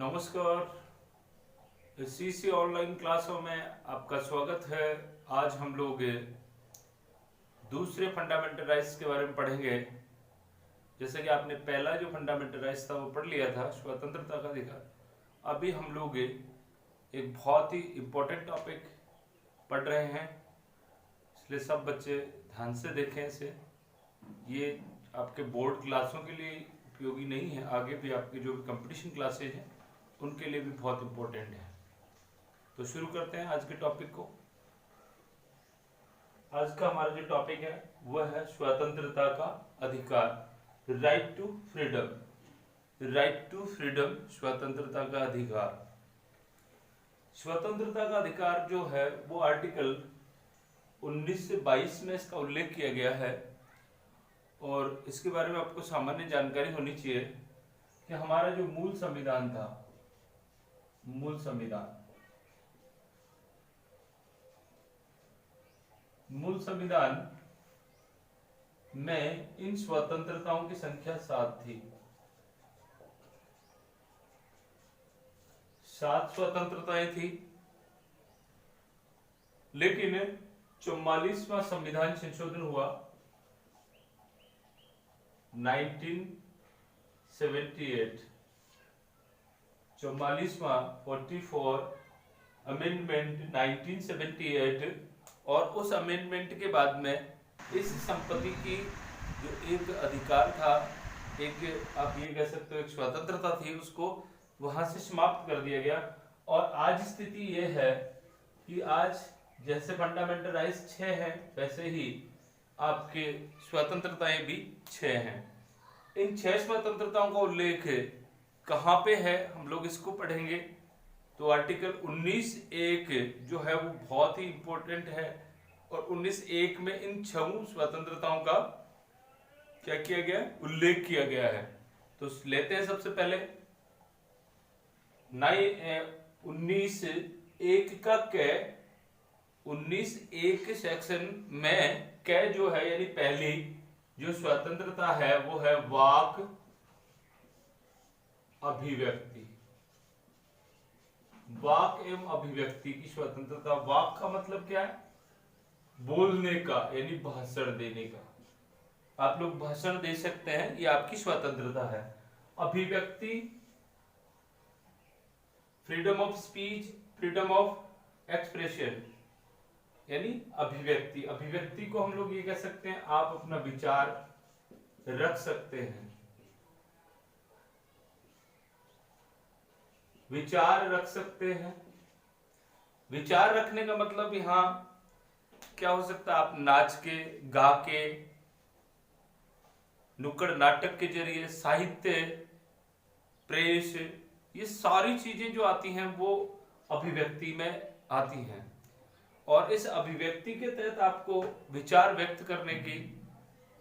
नमस्कार। CC online क्लासों में आपका स्वागत है। आज हम लोग दूसरे फंडामेंटल राइट्स के बारे में पढ़ेंगे। जैसे कि आपने पहला जो फंडामेंटल राइट्स था वो पढ़ लिया था, स्वतंत्रता का अधिकार। अभी हम लोग एक बहुत ही इम्पोर्टेंट टॉपिक पढ़ रहे हैं, इसलिए सब बच्चे ध्यान से देखें इसे। ये आपके बोर्ड क्लासों के लिए उपयोगी नहीं है, आगे भी आपके जो भी कंपटीशन क्लासेज हैं उनके लिए भी बहुत इम्पोर्टेंट है। तो शुरू करते हैं आज के टॉपिक को। आज का हमारा जो टॉपिक है वह है स्वतंत्रता का अधिकार, right to freedom. Right to freedom, स्वतंत्रता का अधिकार। स्वतंत्रता का अधिकार जो है वो आर्टिकल 19 से 22 में इसका उल्लेख किया गया है। और इसके बारे में आपको सामान्य जानकारी होनी चाहिए कि हमारा जो मूल संविधान था, मूल संविधान में इन स्वतंत्रताओं की संख्या 7 थी। 7 स्वतंत्रताएं थी, लेकिन 44वां संविधान संशोधन हुआ 1978। 44वां 44 अमेंडमेंट 1978। और उस अमेंडमेंट के बाद में इस संपत्ति की जो एक अधिकार था, एक आप ये कह सकते हो एक स्वतंत्रता थी, उसको वहां से समाप्त कर दिया गया। और आज स्थिति ये है कि आज जैसे फंडामेंटल राइट्स 6 हैं, वैसे ही आपके स्वतंत्रताएं भी 6 हैं। इन 6 स्वतंत्रताओं का उल्लेख कहाँ पे है, हम लोग इसको पढ़ेंगे। तो आर्टिकल 19(1) जो है वो बहुत ही इंपॉर्टेंट है। और 19(1) में इन 6 स्वतंत्रताओं का क्या किया गया, उल्लेख किया गया है। तो लेते हैं सबसे पहले 19(1) का कै। 19(1) सेक्शन में कै जो है यानी पहली जो स्वतंत्रता है वो है वाक अभिव्यक्ति। वाक एवं अभिव्यक्ति की स्वतंत्रता। वाक का मतलब क्या है, बोलने का यानी भाषण देने का। आप लोग भाषण दे सकते हैं, ये आपकी स्वतंत्रता है। अभिव्यक्ति, freedom of speech, freedom of expression यानी अभिव्यक्ति। अभिव्यक्ति को हम लोग ये कह सकते हैं, आप अपना विचार रख सकते हैं, विचार रख सकते हैं। विचार रखने का मतलब यहां क्या हो सकता है, आप नाच के, गा के, नुक्कड़ नाटक के जरिए, साहित्य, प्रेस, ये सारी चीजें जो आती हैं वो अभिव्यक्ति में आती हैं। और इस अभिव्यक्ति के तहत आपको विचार व्यक्त करने की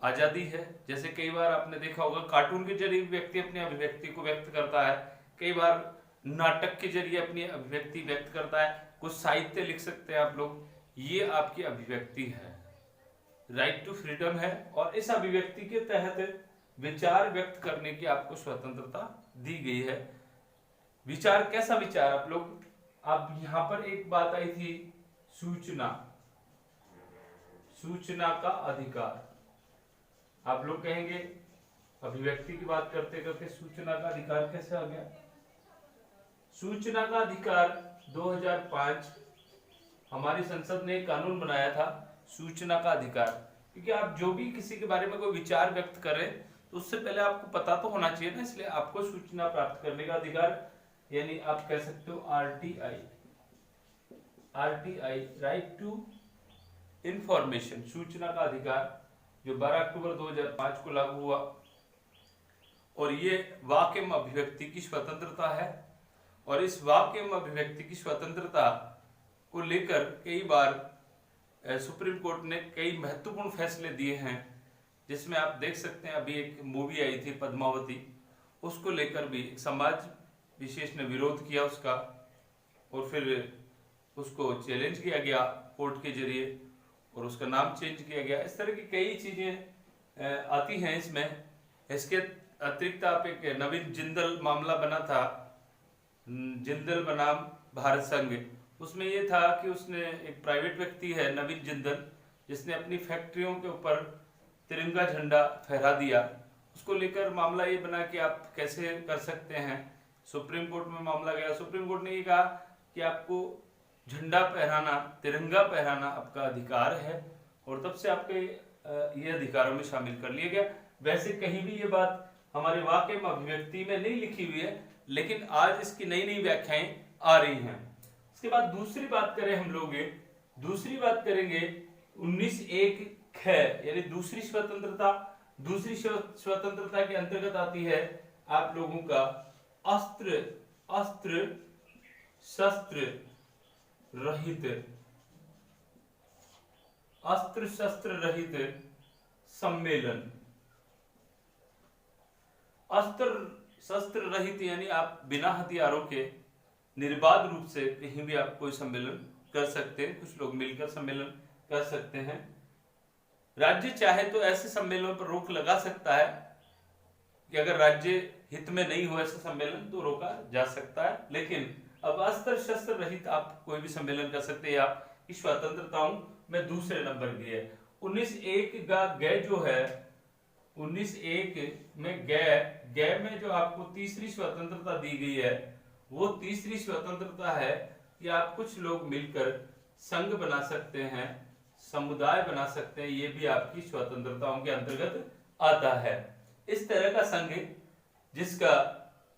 आजादी है। जैसे कई बार आपने देखा होगा कार्टून के जरिए व्यक्ति अपनी अभिव्यक्ति को व्यक्त करता है, कई बार नाटक के जरिए अपनी अभिव्यक्ति व्यक्त करता है, कुछ साहित्य लिख सकते हैं आप लोग। ये आपकी अभिव्यक्ति है, राइट टू फ्रीडम है। और इस अभिव्यक्ति के तहत विचार व्यक्त करने की आपको स्वतंत्रता दी गई है। विचार, कैसा विचार, आप लोग, अब यहां पर एक बात आई थी, सूचना, सूचना का अधिकार। आप लोग कहेंगे अभिव्यक्ति की बात करते करते सूचना का अधिकार कैसे आ गया। सूचना का अधिकार 2005 हमारी संसद ने एक कानून बनाया था, सूचना का अधिकार। क्योंकि आप जो भी किसी के बारे में कोई विचार व्यक्त करें तो उससे पहले आपको पता तो होना चाहिए ना, इसलिए आपको सूचना प्राप्त करने का अधिकार, यानी आप कह सकते हो आरटीआई, राइट टू इंफॉर्मेशन, सूचना का अधिकार, जो 12 अक्टूबर 2005 को लागू हुआ। और ये वाक एवं अभिव्यक्ति की स्वतंत्रता है। और इस वाक एवं अभिव्यक्ति की स्वतंत्रता को लेकर कई बार सुप्रीम कोर्ट ने कई महत्वपूर्ण फैसले दिए हैं, जिसमें आप देख सकते हैं अभी एक मूवी आई थी पद्मावती, उसको लेकर भी समाज विशेष ने विरोध किया उसका, और फिर उसको चैलेंज किया गया कोर्ट के जरिए और उसका नाम चेंज किया गया। इस तरह की कई चीजें आती हैं इसमें। इसके अतिरिक्त आप एक नवीन जिंदल मामला बना था जिंदल बनाम भारत संघ। उसमें ये था कि उसने एक प्राइवेट व्यक्ति है नवीन जिंदल, जिसने अपनी फैक्ट्रियों के ऊपर तिरंगा झंडा फहरा दिया। उसको लेकर मामला ये बना कि आप कैसे कर सकते हैं। सुप्रीम कोर्ट में मामला गया। सुप्रीम कोर्ट ने ये कहा कि आपको झंडा फहराना, तिरंगा फहराना आपका अधिकार है, और तब से आपके ये अधिकारों में शामिल कर लिया गया। वैसे कहीं भी ये बात हमारे वाक्य में अभिव्यक्ति में नहीं लिखी हुई है, लेकिन आज इसकी नई नई व्याख्याएं आ रही हैं। इसके बाद दूसरी बात करें हम लोग, दूसरी बात करेंगे 19(1) ख, यानी दूसरी स्वतंत्रता। दूसरी स्वतंत्रता के अंतर्गत आती है आप लोगों का अस्त्र शस्त्र रहित, अस्त्र शस्त्र रहित सम्मेलन। अस्त्र शस्त्र रहित यानी आप बिना हथियारों के निर्बाध रूप से कहीं भी आप कोई सम्मेलन कर सकते हैं, कुछ लोग मिलकर सम्मेलन कर सकते हैं। राज्य चाहे तो ऐसे सम्मेलनों पर रोक लगा सकता है कि अगर राज्य हित में नहीं हो ऐसा सम्मेलन तो रोका जा सकता है, लेकिन अब अस्त्र शस्त्र रहित आप कोई भी सम्मेलन कर सकते हैं। आपकी स्वतंत्रताओं में दूसरे नंबर की है। 19(1) का ग जो है, 19(1) में ग में जो आपको तीसरी स्वतंत्रता दी गई है, वो तीसरी स्वतंत्रता है कि आप कुछ लोग मिलकर संघ बना सकते हैं, समुदाय बना सकते हैं। ये भी आपकी स्वतंत्रताओं के अंतर्गत आता है। इस तरह का संघ जिसका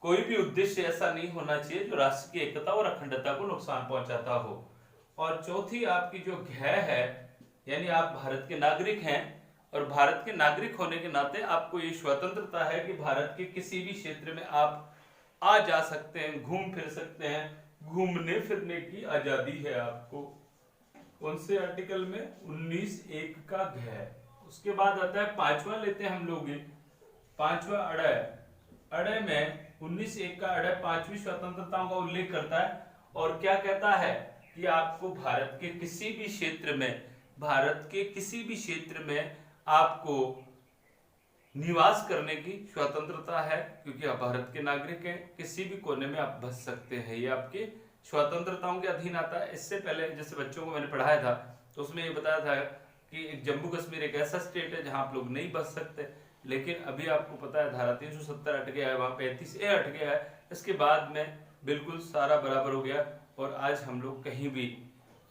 कोई भी उद्देश्य ऐसा नहीं होना चाहिए जो राष्ट्र की एकता और अखंडता को नुकसान पहुंचाता हो। और चौथी आपकी जो घ है, यानी आप भारत के नागरिक हैं, और भारत के नागरिक होने के नाते आपको ये स्वतंत्रता है कि भारत के किसी भी क्षेत्र में आप आ जा सकते हैं, घूम फिर सकते हैं, घूमने फिरने की आजादी है आपको। कौन से आर्टिकल में? 19(1) का घ। उसके बाद आता है पांचवा, लेते हैं हम लोग पांचवा अड़य में 19(1) का अड़य पांचवी स्वतंत्रताओं का उल्लेख करता है, और क्या कहता है कि आपको भारत के किसी भी क्षेत्र में, भारत के किसी भी क्षेत्र में आपको निवास करने की स्वतंत्रता है, क्योंकि आप भारत के नागरिक हैं। किसी भी कोने में आप बस सकते हैं, ये आपके स्वतंत्रताओं के अधीन आता है। इससे पहले जैसे बच्चों को मैंने पढ़ाया था तो उसमें ये बताया था कि जम्मू कश्मीर एक ऐसा स्टेट है जहां आप लोग नहीं बस सकते, लेकिन अभी आपको पता है धारा 370 हट गया है, वहां 35A हट गया है। इसके बाद में बिल्कुल सारा बराबर हो गया और आज हम लोग कहीं भी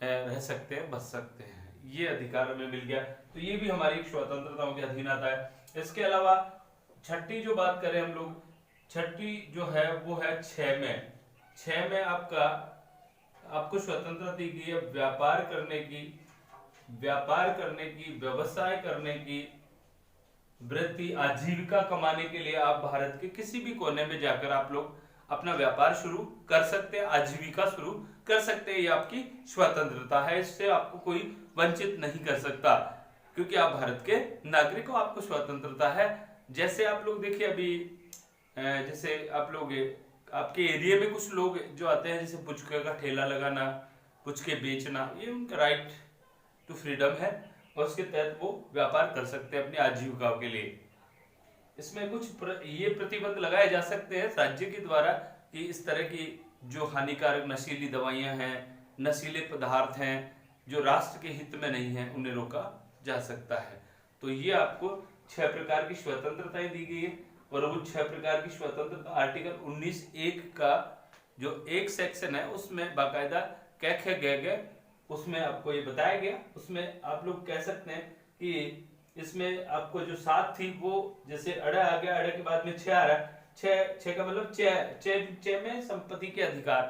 रह सकते हैं, बस सकते हैं, ये अधिकार हमें मिल गया। तो ये भी हमारी स्वतंत्रताओं के अधीन आता है। इसके अलावा छठी जो बात करें हम लोग, छठी जो है वो है 6 में। 6 में आपको स्वतंत्रता दी गई है व्यापार करने की, व्यवसाय करने की, वृत्ति आजीविका कमाने के लिए आप भारत के किसी भी कोने में जाकर आप लोग अपना व्यापार शुरू कर सकते हैं, आजीविका शुरू कर सकते हैं। ये आपकी स्वतंत्रता है, इससे आपको कोई वंचित नहीं कर सकता, क्योंकि आप भारत के नागरिक हो, आपको स्वतंत्रता है। जैसे आप लोग देखिए अभी, जैसे आप लोग आपके एरिया में कुछ लोग जो आते हैं, जैसे पुचके का ठेला लगाना, पुचके बेचना, ये उनका राइट टू फ्रीडम है, और उसके तहत वो व्यापार कर सकते हैं अपनी आजीविका के लिए। इसमें कुछ ये प्रतिबंध लगाए जा सकते हैं राज्य के द्वारा कि इस तरह की जो हानिकारक नशीली दवाइयां हैं, नशीले पदार्थ हैं, जो राष्ट्र के हित में नहीं है, उन्हें रोका जा सकता है। तो ये आपको 6 प्रकार की स्वतंत्रताएं दी गई है, और वो 6 प्रकार की स्वतंत्रता आर्टिकल 19(1) का जो एक सेक्शन है उसमें बाकायदा क ख ग उसमें आपको ये बताया गया। उसमें आप लोग कह सकते हैं कि इसमें आपको जो 7 थी वो, जैसे अड़ा आ गया, अड़े के बाद में 6 आ रहा है। 6 का मतलब च में संपत्ति के अधिकार,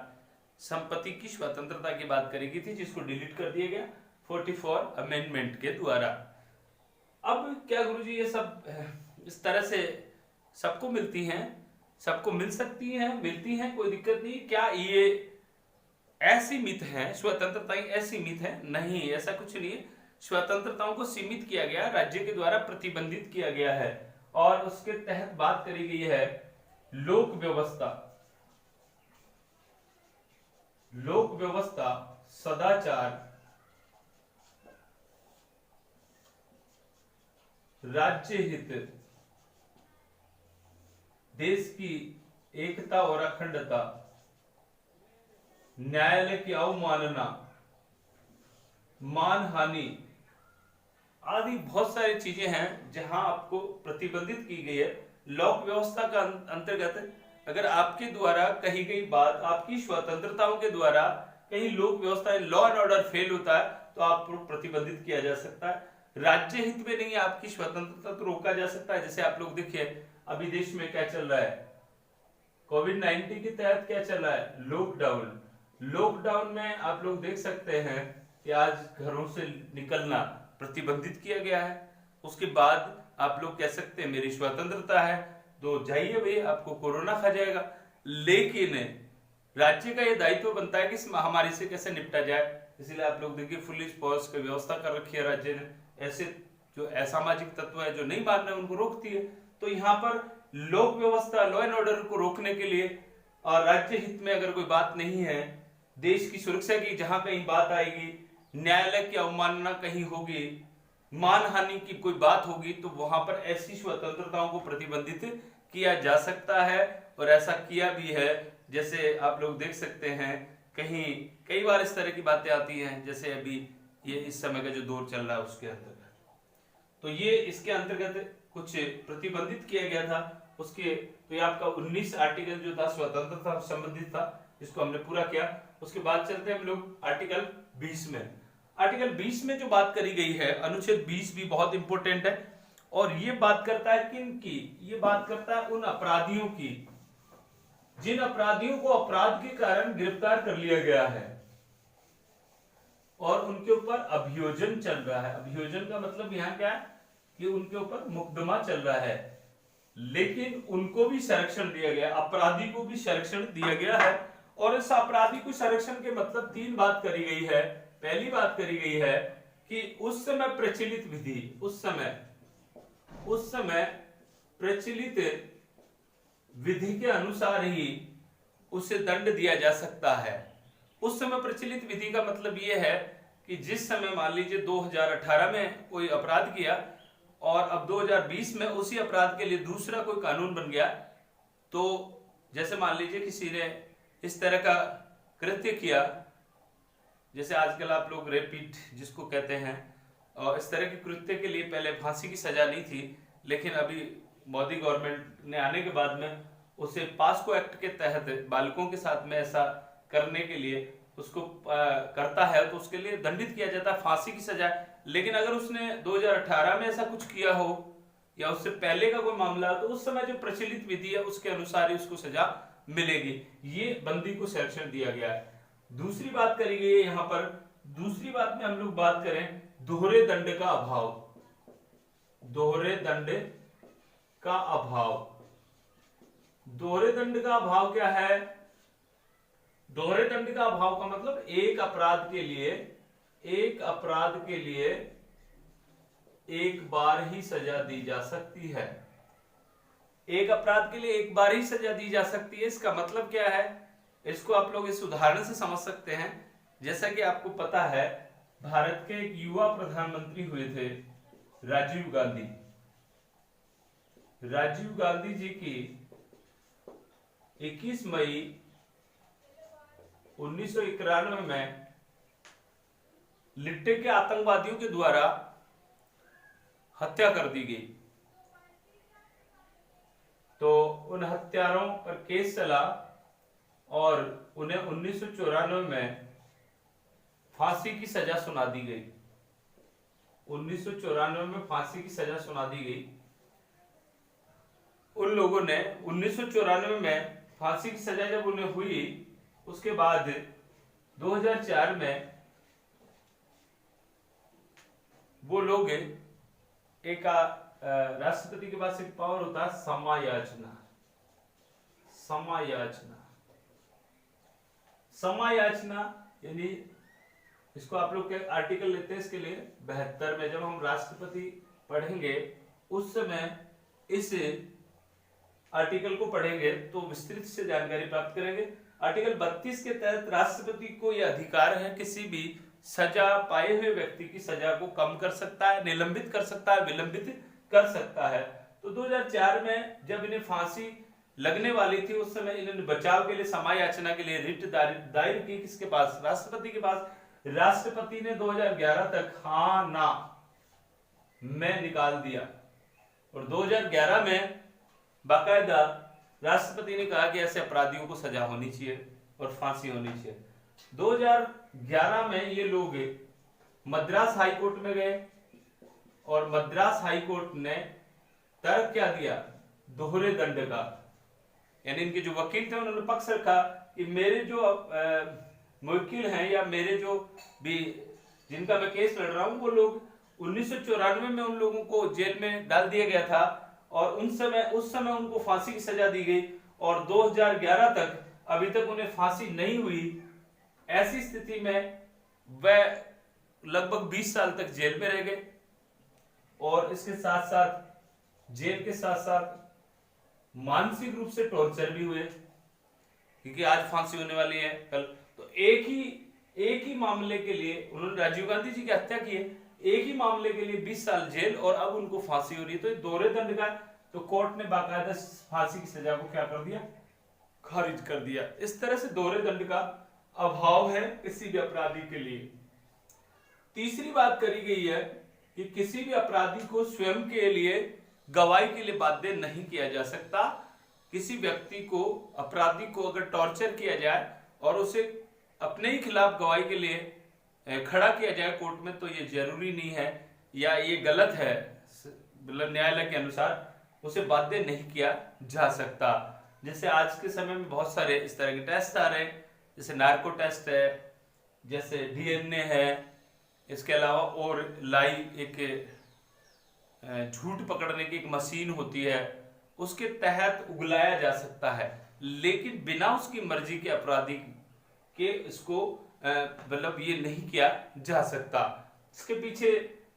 संपत्ति की स्वतंत्रता की बात करी गई थी, जिसको डिलीट कर दिया गया 44 अमेंडमेंट के द्वारा। अब क्या गुरुजी ये सब इस तरह से सबको मिलती हैं, सबको मिल सकती हैं, मिलती हैं, कोई दिक्कत नहीं? क्या ये ऐसी मित है, स्वतंत्रताएं ऐसी मित है? नहीं, ऐसा कुछ नहीं है। स्वतंत्रताओं को सीमित किया गया, राज्य के द्वारा प्रतिबंधित किया गया है, और उसके तहत बात करी गई है लोक व्यवस्था, सदाचार, राज्य हित, देश की एकता और अखंडता, न्यायालय की अवमानना, मानहानि आदि बहुत सारी चीजें हैं जहां आपको प्रतिबंधित की गई है। लोक व्यवस्था का अंतर्गत अगर आपके द्वारा कही गई बात, आपकी स्वतंत्रताओं के द्वारा कहीं लोक व्यवस्था लॉ एंड ऑर्डर फेल होता है तो आपको प्रतिबंधित किया जा सकता है। राज्य हित में नहीं आपकी स्वतंत्रता तो रोका जा सकता है। जैसे आप लोग देखिए अभी देश में क्या चल रहा है, कोविड-19 के तहत क्या चल रहा है, लॉकडाउन। लॉकडाउन में आप लोग देख सकते हैं कि आज घरों से निकलना प्रतिबंधित किया गया है। उसके बाद आप लोग कह सकते हैं मेरी स्वतंत्रता है तो जाइए भाई, आपको कोरोना खा जाएगा। लेकिन राज्य का यह दायित्व बनता है कि इस महामारी से कैसे निपटा जाए। इसलिए आप लोग देखिए पुलिस फोर्स की व्यवस्था कर रखी है राज्य ने। ऐसे जो असामाजिक तत्व है जो नहीं मान रहे उनको रोकती है। तो यहाँ पर लोक व्यवस्था, लॉ एंड ऑर्डर को रोकने के लिए और राज्य हित में अगर कोई बात नहीं है, देश की सुरक्षा की जहां कहीं बात आएगी, न्यायालय की अवमानना कहीं होगी, मानहानि की कोई बात होगी, तो वहां पर ऐसी स्वतंत्रताओं को प्रतिबंधित किया जा सकता है और ऐसा किया भी है। जैसे आप लोग देख सकते हैं कहीं कई बार इस तरह की बातें आती हैं, जैसे अभी ये इस समय का जो दौर चल रहा है उसके अंतर्गत, तो ये इसके अंतर्गत कुछ प्रतिबंधित किया गया था। उसके तो ये आपका 19 आर्टिकल जो था स्वतंत्रता संबंधित था, जिसको हमने पूरा किया। उसके बाद चलते हैं हम लोग आर्टिकल 20 में। आर्टिकल 20 में जो बात करी गई है, अनुच्छेद 20 भी बहुत इंपॉर्टेंट है और ये बात करता है किन की, ये बात करता है उन अपराधियों की जिन अपराधियों को अपराध के कारण गिरफ्तार कर लिया गया है और उनके ऊपर अभियोजन चल रहा है। अभियोजन का मतलब यहाँ क्या है कि उनके ऊपर मुकदमा चल रहा है, लेकिन उनको भी संरक्षण दिया गया, अपराधी को भी संरक्षण दिया गया है। और इस अपराधी को संरक्षण के मतलब 3 बात करी गई है। पहली बात करी गई है कि उस समय प्रचलित विधि, उस समय प्रचलित विधि के अनुसार ही उसे दंड दिया जा सकता है। उस समय प्रचलित विधि का मतलब यह है कि जिस समय मान लीजिए 2018 में कोई अपराध किया और अब 2020 में उसी अपराध के लिए दूसरा कोई कानून बन गया, तो जैसे मान लीजिए किसी ने इस तरह का कृत्य किया, जैसे आजकल आप लोग रेपिड जिसको कहते हैं, और इस तरह के कृत्य के लिए पहले फांसी की सजा नहीं थी, लेकिन अभी मोदी गवर्नमेंट ने आने के बाद में उसे पास्को एक्ट के तहत बालकों के साथ में ऐसा करने के लिए उसको करता है तो उसके लिए दंडित किया जाता है फांसी की सजा। लेकिन अगर उसने 2018 में ऐसा कुछ किया हो या उससे पहले का कोई मामला हो तो उस समय जो प्रचलित विधि है उसके अनुसार ही उसको सजा मिलेगी। ये बंदी को संरक्षण दिया गया है। दूसरी बात करी गई है यहाँ पर, दूसरी बात में हम लोग बात करें दोहरे दंड का अभाव। दोहरे दंड का अभाव, दोहरे दंड का अभाव क्या है? दोहरे दंड का अभाव का मतलब एक अपराध के लिए एक बार ही सजा दी जा सकती है। एक अपराध के लिए एक बार ही सजा दी जा सकती है। इसका मतलब क्या है, इसको आप लोग इस उदाहरण से समझ सकते हैं। जैसा कि आपको पता है भारत के एक युवा प्रधानमंत्री हुए थे राजीव गांधी। राजीव गांधी जी की 21 मई 1991 में लिट्टे के आतंकवादियों के द्वारा हत्या कर दी गई। तो उन हत्यारों पर केस चला और उन्हें 1994 में फांसी की सजा सुना दी गई। 1994 में फांसी की सजा सुना दी गई। उन लोगों ने 1994 में फांसी की सजा जब उन्हें हुई, उसके बाद 2004 में वो लोग एक राष्ट्रपति के पास एक पावर होता है समायाचना। समायाचना यानी इसको आप लोग के आर्टिकल लेते हैं इसके लिए 72 में जब हम राष्ट्रपति पढ़ेंगे उस समय इस आर्टिकल को पढ़ेंगे तो विस्तृत से जानकारी प्राप्त करेंगे। आर्टिकल 32 के तहत राष्ट्रपति को यह अधिकार है किसी भी सजा पाए हुए व्यक्ति की सजा को कम कर सकता है, निलंबित कर सकता है, विलंबित कर सकता है। तो 2004 में जब इन्हें फांसी लगने वाली थी उस समय इन्होंने बचाव के लिए क्षमा याचना के लिए रिट दायर की किसके पास? राष्ट्रपति के पास। राष्ट्रपति ने 2011 तक हाँ ना में निकाल दिया और 2011 में बाकायदा राष्ट्रपति ने कहा कि ऐसे अपराधियों को सजा होनी चाहिए और फांसी होनी चाहिए। 2011 में ये लोग मद्रास हाई कोर्ट में गए और मद्रास हाई कोर्ट ने तर्क क्या दिया? दोहरे दंड का। यानी इनके जो वकील थे उन्होंने पक्ष रखा कि मेरे जो मुवक्किल हैं या मेरे जो भी जिनका मैं केस लड़ रहा हूं वो लोग 1994 में उन लोगों को जेल में डाल दिया गया था और उस समय उनको फांसी की सजा दी गई और 2011 तक अभी तक उन्हें फांसी नहीं हुई। ऐसी स्थिति में वह लगभग 20 साल तक जेल में रह गए और इसके साथ साथ जेल के साथ साथ मानसिक रूप से टॉर्चर भी हुए क्योंकि आज फांसी होने वाली है कल। तो एक ही मामले के लिए उन्होंने राजीव गांधी जी की हत्या की है, एक ही मामले के लिए 20 साल जेल और अब उनको फांसी हो रही है। तो दोहरे दंड का तो कोर्ट ने बाकायदा फांसी की सजा को क्या कर दिया? खारिज कर दिया। इस तरह से दोहरे दंड का अभाव है किसी भी अपराधी के लिए। तीसरी बात करी गई है कि किसी भी अपराधी को स्वयं के लिए गवाही के लिए बाध्य नहीं किया जा सकता। किसी व्यक्ति को, अपराधी को अगर टॉर्चर किया जाए और उसे अपने ही खिलाफ गवाही के लिए खड़ा किया जाए कोर्ट में तो ये जरूरी नहीं है या ये गलत है, मतलब न्यायालय के अनुसार उसे बाध्य नहीं किया जा सकता। जैसे आज के समय में बहुत सारे इस तरह के टेस्ट आ रहे हैं, जैसे नार्को टेस्ट है, जैसे डीएनए है, इसके अलावा और एक झूठ पकड़ने की एक मशीन होती है, उसके तहत उगलाया जा सकता है, लेकिन बिना उसकी मर्जी के अपराधी के इसको मतलब ये नहीं किया जा सकता। इसके पीछे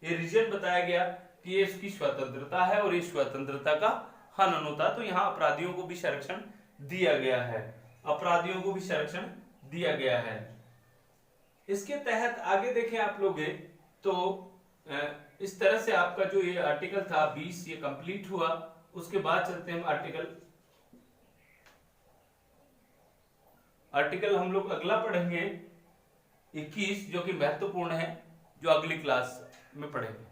ये रीजन बताया गया कि ये इसकी स्वतंत्रता है और इस स्वतंत्रता का हनन होता है। तो यहाँ अपराधियों को भी संरक्षण दिया गया है, अपराधियों को भी संरक्षण दिया गया है। इसके तहत आगे देखें आप लोग तो इस तरह से आपका जो ये आर्टिकल था 20 ये कंप्लीट हुआ। उसके बाद चलते हैं आर्टिकल हम लोग अगला पढ़ेंगे 21 जो कि महत्वपूर्ण है, जो अगली क्लास में पढ़ेंगे।